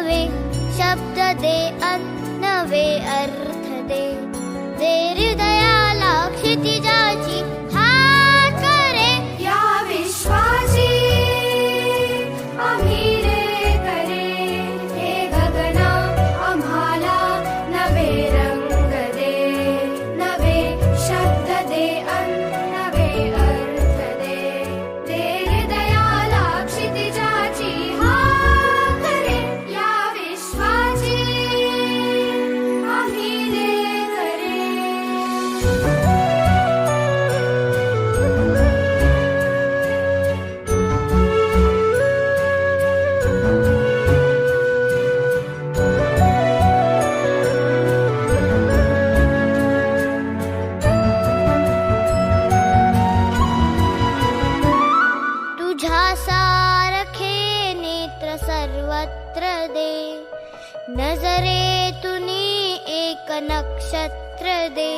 नवे शब्द दे नवे अर्थ दे. दे हृदयाला क्षितिजाची हात करे. या विश्वाची आम्ही रे करे. हे गगना आम्हाला नवे रंग दे. नवे शब्द दे नवे अर्थ दे. दे हृदयाला क्षितिजाची हात करे. या विश्वाची आम्ही रे करे. तुझ्या सारखे नेत्र सर्वत्र दे. नजरेतून एक नक्षत्र दे.